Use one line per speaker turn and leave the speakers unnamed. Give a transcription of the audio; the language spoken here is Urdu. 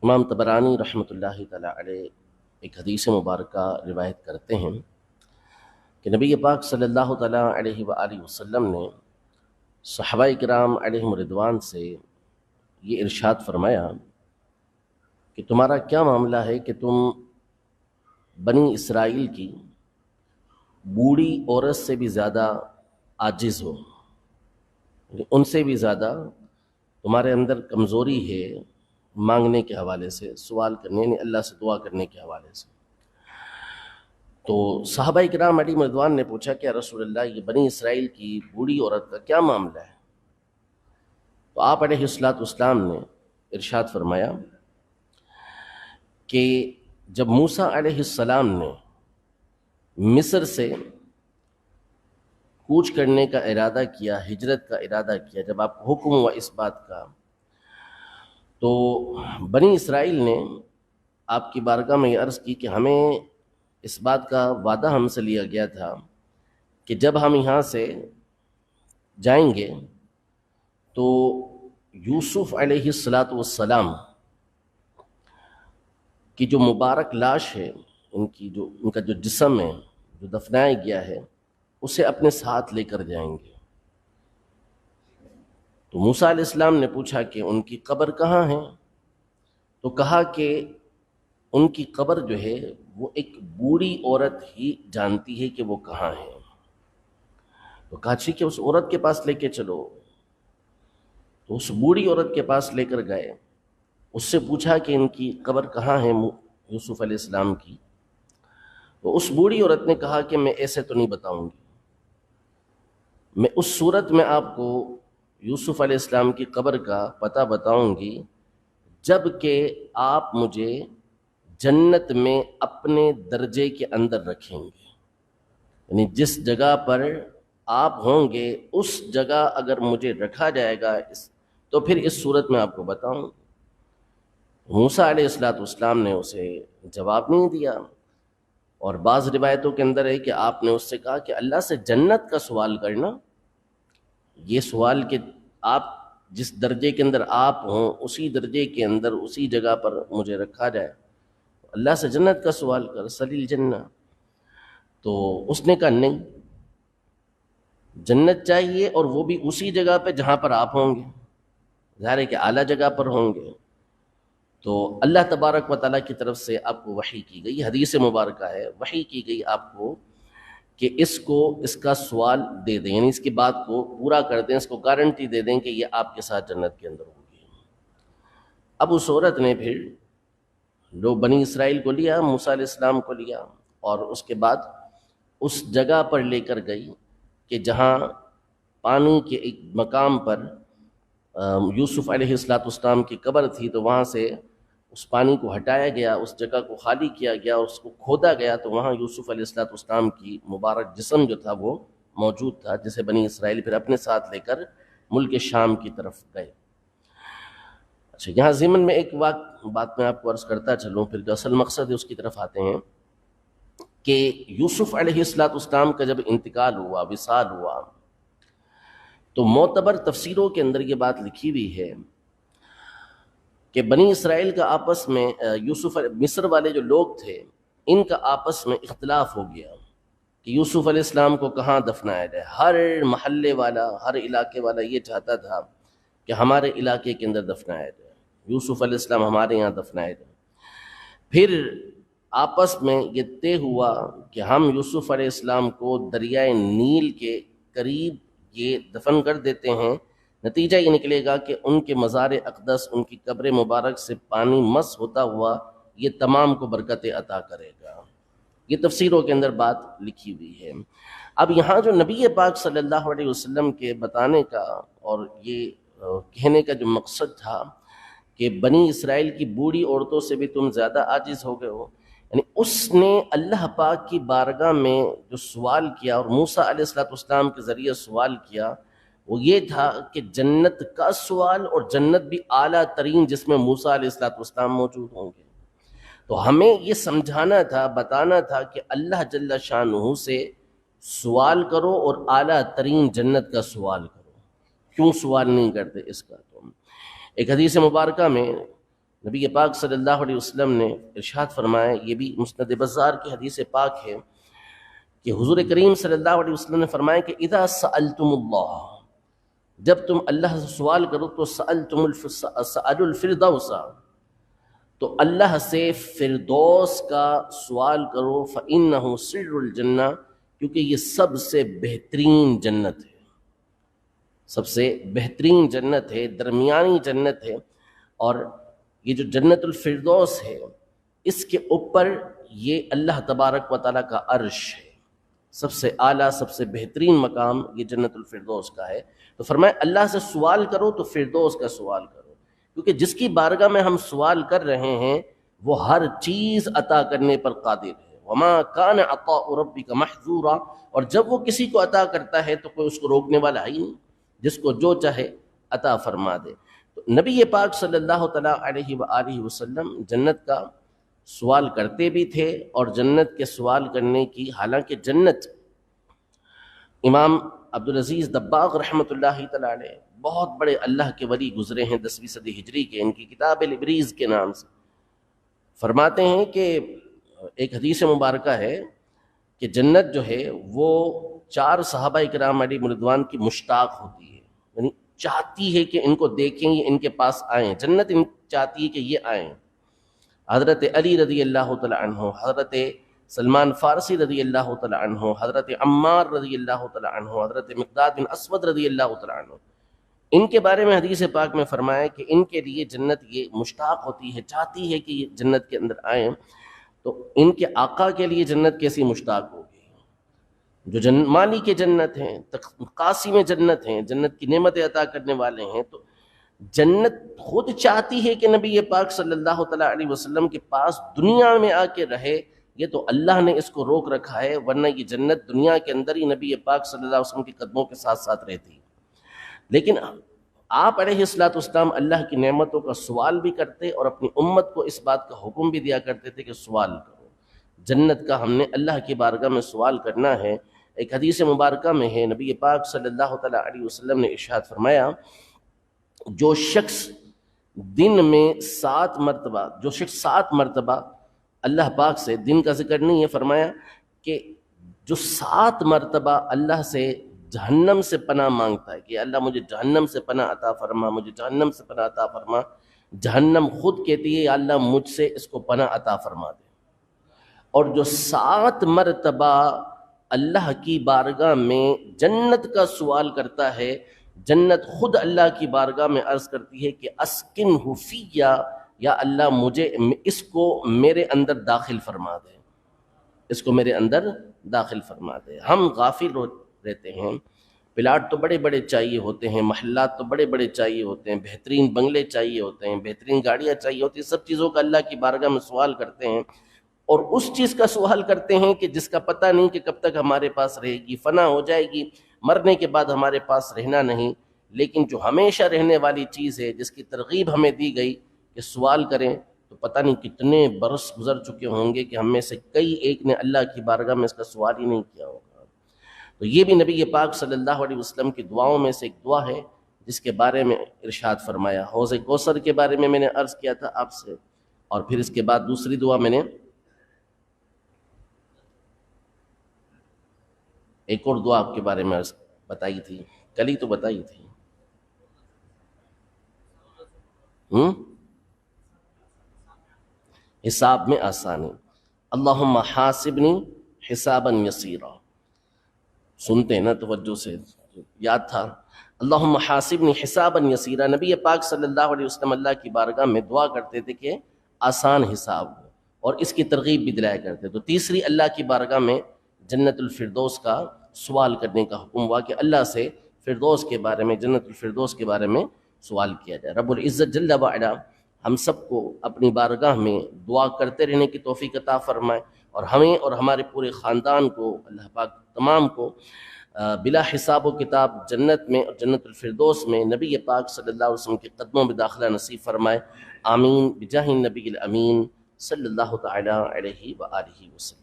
امام طبرانی رحمۃ اللہ تعالی علیہ ایک حدیث مبارکہ روایت کرتے ہیں کہ نبی پاک صلی اللہ تعالیٰ علیہ وآلہ وسلم نے صحابہ کرام علیہم رضوان سے یہ ارشاد فرمایا کہ تمہارا کیا معاملہ ہے کہ تم بنی اسرائیل کی بوڑھی عورت سے بھی زیادہ عاجز ہو، یعنی ان سے بھی زیادہ تمہارے اندر کمزوری ہے مانگنے کے حوالے سے، سوال کرنے یعنی اللہ سے دعا کرنے کے حوالے سے۔ تو صحابہ کرام علیہم رضوان نے پوچھا کہ یا رسول اللہ، یہ بنی اسرائیل کی بوڑھی عورت کا کیا معاملہ ہے؟ تو آپ علیہ الصلوۃ والسلام نے ارشاد فرمایا کہ جب موسیٰ علیہ السلام نے مصر سے کوچ کرنے کا ارادہ کیا، ہجرت کا ارادہ کیا، جب آپ کو حکم ہوا اس بات کا، تو بنی اسرائیل نے آپ کی بارگاہ میں یہ عرض کی کہ ہمیں اس بات کا وعدہ ہم سے لیا گیا تھا کہ جب ہم یہاں سے جائیں گے تو یوسف علیہ السلام کی جو مبارک لاش ہے، ان کا جو جسم ہے جو دفنایا گیا ہے، اسے اپنے ساتھ لے کر جائیں گے۔ تو موسیٰ علیہ السلام نے پوچھا کہ ان کی قبر کہاں ہے؟ تو کہا کہ ان کی قبر جو ہے وہ ایک بوڑھی عورت ہی جانتی ہے کہ وہ کہاں ہے۔ تو کہا ٹھیک ہے، اس عورت کے پاس لے کے چلو۔ تو اس بوڑھی عورت کے پاس لے کر گئے، اس سے پوچھا کہ ان کی قبر کہاں ہے یوسف علیہ السلام کی۔ تو اس بوڑھی عورت نے کہا کہ میں ایسے تو نہیں بتاؤں گی، میں اس صورت میں آپ کو یوسف علیہ السلام کی قبر کا پتہ بتاؤں گی جب کہ آپ مجھے جنت میں اپنے درجے کے اندر رکھیں گے، یعنی جس جگہ پر آپ ہوں گے اس جگہ اگر مجھے رکھا جائے گا تو پھر اس صورت میں آپ کو بتاؤں۔ موسیٰ علیہ السلام نے اسے جواب نہیں دیا، اور بعض روایتوں کے اندر ہے کہ آپ نے اس سے کہا کہ اللہ سے جنت کا سوال کرنا، یہ سوال کہ آپ جس درجے کے اندر آپ ہوں اسی درجے کے اندر اسی جگہ پر مجھے رکھا جائے، اللہ سے جنت کا سوال کر، سل الجنہ۔ تو اس نے کہا نہیں، جنت چاہیے اور وہ بھی اسی جگہ پہ جہاں پر آپ ہوں گے، ظاہر ہے کہ اعلیٰ جگہ پر ہوں گے۔ تو اللہ تبارک و تعالیٰ کی طرف سے آپ کو وحی کی گئی، حدیث مبارکہ ہے، وحی کی گئی آپ کو کہ اس کا سوال دے دیں، یعنی اس کی بات کو پورا کر دیں، اس کو گارنٹی دے دیں کہ یہ آپ کے ساتھ جنت کے اندر ہوگی۔ اب اس عورت نے پھر لوگ بنی اسرائیل کو لیا، موسیٰ علیہ السلام کو لیا، اور اس کے بعد اس جگہ پر لے کر گئی کہ جہاں پانی کے ایک مقام پر یوسف علیہ السلام کی قبر تھی، تو وہاں سے اس پانی کو ہٹایا گیا، اس جگہ کو خالی کیا گیا اور اس کو کھودا گیا، تو وہاں یوسف علیہ السلام کی مبارک جسم جو تھا وہ موجود تھا، جسے بنی اسرائیل پھر اپنے ساتھ لے کر ملک شام کی طرف گئے۔ اچھا، یہاں ضمن میں ایک بات میں آپ کو عرض کرتا چلوں، پھر جو اصل مقصد ہے اس کی طرف آتے ہیں کہ یوسف علیہ السلام کا جب انتقال ہوا، وصال ہوا، تو معتبر تفسیروں کے اندر یہ بات لکھی ہوئی ہے کہ بنی اسرائیل کا آپس میں مصر والے جو لوگ تھے ان کا آپس میں اختلاف ہو گیا کہ یوسف علیہ السلام کو کہاں دفنایا جائے۔ ہر محلے والا، ہر علاقے والا یہ چاہتا تھا کہ ہمارے علاقے کے اندر دفنایا جائے، یوسف علیہ السلام ہمارے یہاں دفنائے جائے۔ پھر آپس میں یہ طے ہوا کہ ہم یوسف علیہ السلام کو دریائے نیل کے قریب یہ دفن کر دیتے ہیں، نتیجہ یہ نکلے گا کہ ان کے مزار اقدس، ان کی قبر مبارک سے پانی مس ہوتا ہوا یہ تمام کو برکت عطا کرے گا۔ یہ تفسیروں کے اندر بات لکھی ہوئی ہے۔ اب یہاں جو نبی پاک صلی اللہ علیہ وسلم کے بتانے کا اور یہ کہنے کا جو مقصد تھا کہ بنی اسرائیل کی بوڑھی عورتوں سے بھی تم زیادہ عاجز ہو گئے ہو، یعنی اس نے اللہ پاک کی بارگاہ میں جو سوال کیا اور موسیٰ علیہ السلام کے ذریعے سوال کیا، وہ یہ تھا کہ جنت کا سوال، اور جنت بھی اعلیٰ ترین جس میں موسیٰ علیہ السلام موجود ہوں گے۔ تو ہمیں یہ سمجھانا تھا، بتانا تھا کہ اللہ جل شانہ سے سوال کرو اور اعلیٰ ترین جنت کا سوال کرو، کیوں سوال نہیں کرتے اس کا؟ تو ایک حدیث مبارکہ میں نبی پاک صلی اللہ علیہ وسلم نے ارشاد فرمایا، یہ بھی مسند بزار کی حدیث پاک ہے کہ حضور کریم صلی اللہ علیہ وسلم نے فرمایا کہ اذا سألتم اللہ، جب تم اللہ سے سوال کرو تو سألوا الفردوس، تو اللہ سے فردوس کا سوال کرو، فإنہ سر الجنہ، کیونکہ یہ سب سے بہترین جنت ہے، سب سے بہترین جنت ہے، درمیانی جنت ہے۔ اور یہ جو جنت الفردوس ہے، اس کے اوپر یہ اللہ تبارک و تعالیٰ کا عرش ہے، سب سے اعلیٰ سب سے بہترین مقام یہ جنت الفردوس کا ہے۔ تو فرمایا اللہ سے سوال کرو تو فردوس کا سوال کرو، کیونکہ جس کی بارگاہ میں ہم سوال کر رہے ہیں وہ ہر چیز عطا کرنے پر قادر ہے۔ وما کان عطاء ربک محظورا، اور جب وہ کسی کو عطا کرتا ہے تو کوئی اس کو روکنے والا ہی نہیں، جس کو جو چاہے عطا فرما دے۔ تو نبی پاک صلی اللہ تعالیٰ علیہ وآلہ وسلم جنت کا سوال کرتے بھی تھے، اور جنت کے سوال کرنے کی، حالانکہ جنت، امام عبدالعزیز دباغ رحمۃ اللہ تعالیٰ علیہ بہت بڑے اللہ کے ولی گزرے ہیں 10ویں صدی ہجری کے، ان کی کتاب الابریز کے نام سے فرماتے ہیں کہ ایک حدیث مبارکہ ہے کہ جنت جو ہے وہ 4 صحابہ کرام علیہ رضوان کی مشتاق ہوتی ہے، یعنی چاہتی ہے کہ ان کو دیکھیں، یہ ان کے پاس آئیں، جنت ان چاہتی ہے کہ یہ آئیں۔ حضرت علی رضی اللہ تعالی عنہ، حضرت سلمان فارسی رضی اللہ تعالی عنہ، حضرت عمار رضی اللہ تعالی عنہ، حضرت مقداد بن اسود رضی اللہ تعالی عنہ، ان کے بارے میں حدیث پاک میں فرمایا کہ ان کے لیے جنت یہ مشتاق ہوتی ہے، چاہتی ہے کہ یہ جنت کے اندر آئیں۔ تو ان کے آقا کے لیے جنت کیسی مشتاق ہوگی، جو مالی کے جنت ہیں، قاسم جنت ہیں، جنت کی نعمتیں عطا کرنے والے ہیں، تو جنت خود چاہتی ہے کہ نبی پاک صلی اللہ تعالیٰ علیہ وسلم کے پاس دنیا میں آ کے رہے۔ یہ تو اللہ نے اس کو روک رکھا ہے، ورنہ یہ جنت دنیا کے اندر ہی نبی پاک صلی اللہ علیہ وسلم کے قدموں کے ساتھ ساتھ رہتی۔ لیکن آپ علیہ الصلوۃ والسلام اللہ کی نعمتوں کا سوال بھی کرتے، اور اپنی امت کو اس بات کا حکم بھی دیا کرتے تھے کہ سوال کرو، جنت کا ہم نے اللہ کی بارگاہ میں سوال کرنا ہے۔ ایک حدیث مبارکہ میں ہے، نبی پاک صلی اللہ تعالیٰ علیہ وسلم نے ارشاد فرمایا، جو شخص دن میں 7 مرتبہ، جو شخص 7 مرتبہ اللہ پاک سے، دن کا ذکر نہیں ہے، فرمایا کہ جو 7 مرتبہ اللہ سے جہنم سے پناہ مانگتا ہے کہ اللہ مجھے جہنم سے پناہ عطا فرما، مجھے جہنم سے پناہ عطا فرما، جہنم خود کہتی ہے یا اللہ مجھ سے اس کو پناہ عطا فرما دے۔ اور جو 7 مرتبہ اللہ کی بارگاہ میں جنت کا سوال کرتا ہے، جنت خود اللہ کی بارگاہ میں عرض کرتی ہے کہ اسکنہ فیہ، یا اللہ مجھے اس کو میرے اندر داخل فرما دے، اس کو میرے اندر داخل فرما دے۔ ہم غافل رہتے ہیں، پلاٹ تو بڑے بڑے چاہیے ہوتے ہیں، محلات تو بڑے بڑے چاہیے ہوتے ہیں، بہترین بنگلے چاہیے ہوتے ہیں، بہترین گاڑیاں چاہیے ہوتی ہیں، سب چیزوں کا اللہ کی بارگاہ میں سوال کرتے ہیں، اور اس چیز کا سوال کرتے ہیں کہ جس کا پتہ نہیں کہ کب تک ہمارے پاس رہے گی، فنا ہو جائے گی، مرنے کے بعد ہمارے پاس رہنا نہیں۔ لیکن جو ہمیشہ رہنے والی چیز ہے، جس کی ترغیب ہمیں دی گئی کہ سوال کریں، تو پتہ نہیں کتنے برس گزر چکے ہوں گے کہ ہم میں سے کئی ایک نے اللہ کی بارگاہ میں اس کا سوال ہی نہیں کیا ہوگا۔ تو یہ بھی نبی پاک صلی اللہ علیہ وسلم کی دعاؤں میں سے ایک دعا ہے جس کے بارے میں ارشاد فرمایا۔ حوض کوثر کے بارے میں نے عرض کیا تھا آپ سے، اور پھر اس کے بعد دوسری دعا میں نے ایک اور دعا آپ کے بارے میں بتائی تھی، کل ہی تو بتائی تھی۔ حساب میں آسانی، اللہم حاسبنی حسابا یسیرا، سنتے ہیں نا توجہ سے، یاد تھا، اللہم حاسبنی حسابا یسیرا۔ نبی پاک صلی اللہ علیہ وسلم اللہ کی بارگاہ میں دعا کرتے تھے کہ آسان حساب ہو، اور اس کی ترغیب بھی دلایا کرتے۔ تو تیسری اللہ کی بارگاہ میں جنت الفردوس کا سوال کرنے کا حکم ہوا کہ اللہ سے فردوس کے بارے میں، جنت الفردوس کے بارے میں سوال کیا جائے۔ رب العزت جل وعلا ہم سب کو اپنی بارگاہ میں دعا کرتے رہنے کی توفیق عطا فرمائے، اور ہمیں اور ہمارے پورے خاندان کو، اللہ پاک تمام کو بلا حساب و کتاب جنت میں اور جنت الفردوس میں نبی پاک صلی اللہ علیہ وسلم کے قدموں میں داخلہ نصیب فرمائے۔ آمین بجاہ النبی الامین صلی اللہ تعالی علیہ وآلہ وسلم۔